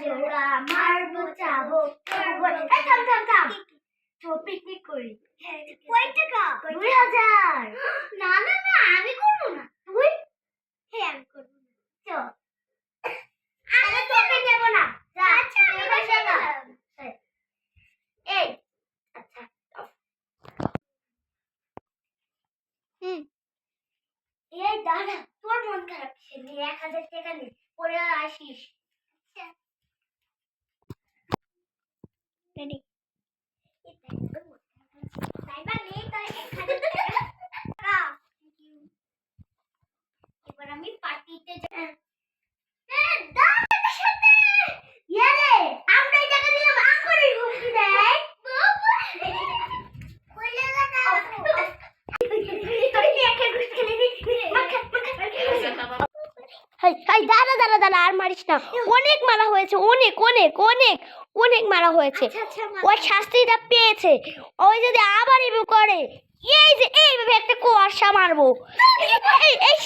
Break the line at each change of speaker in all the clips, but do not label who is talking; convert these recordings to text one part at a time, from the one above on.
জোড়া মারবো চাবো এই থাম থাম থাম তো পিকনিক করি কয় টাকা 2000 না না না আমি করব না তুই হ্যাঁ আমি করব না চল আমি তোকে দেব না আচ্ছা আমি বসে এই আচ্ছা এই দাদা তোর মন খারাপ ছেলে 1000 টাকা নে পরে আসিস রেডি সাইবার নেই তো 1000 টাকা এবার আমি পার্টিতে যাই দাদার সাথে ইয়ে আমরা এই টাকা দিলাম আঙ্গুরের ঘুষি দেয় কই লাগাটা হাই হাই দাঁড়া দাঁড়া দাঁড়া আর মারিস না অনেক মারা হয়েছে অনেক অনেক অনেক অনেক মারা হয়েছে ওই শাস্তিটা পেয়েছে ওই যদি আবার এভাবে করে এই যে এইভাবে একটা কুয়াশা মারবো এই এই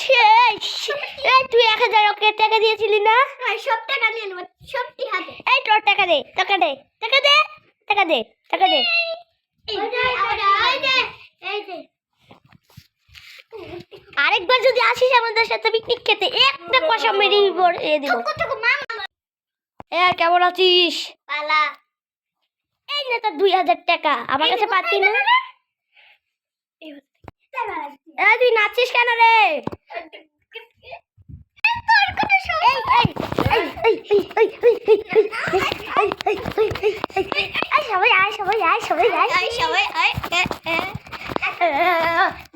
এই তুই 1000 ওকে টাকা দিয়েছিলি না সব টাকা নিয়ে নেব সবটি হাতে এই তোর টাকা দে টাকা দে টাকা দে টাকা দে টাকা দে এই যে আরেকবার যদি আসিস আমাদের সাথে পিকনিক খেতে একটা কষা মেরে দিব কেমন আছিস পালা এই না তোর 2000 টাকা আমার কাছে পাচ্ছি না তুই নাচছিস কেন রে সবাই আয় সবাই আয় সবাই আয় সবাই আয়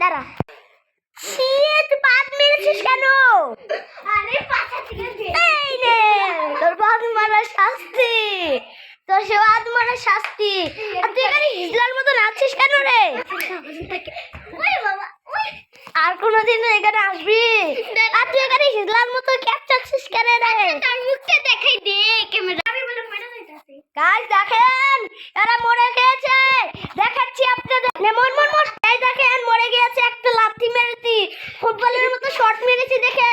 দাঁড়া তুই বাদ মেরেছিস কেন আরে পাছা থেকে এই নে তোর বাদ মারার শাস্তি তোর সে বাদ মারার শাস্তি আর তুই এখানে হিজলার মতো নাচছিস কেন রে আর কোনোদিন এখানে আসবি আর তুই এখানে হিজলার মতো ক্যাপচাচ্ছিস কেন রে তার মুখটা দেখাই দে ক্যামেরা আমি বলে মেরে দিতেছি গাইস দেখেন এরা মরে গেছে দেখাচ্ছি আপনাদের মর মর মর এই দেখেন মরে গেছে একটা লাথি মেরেছি ফুটবলের মতো শট মেরেছি দেখে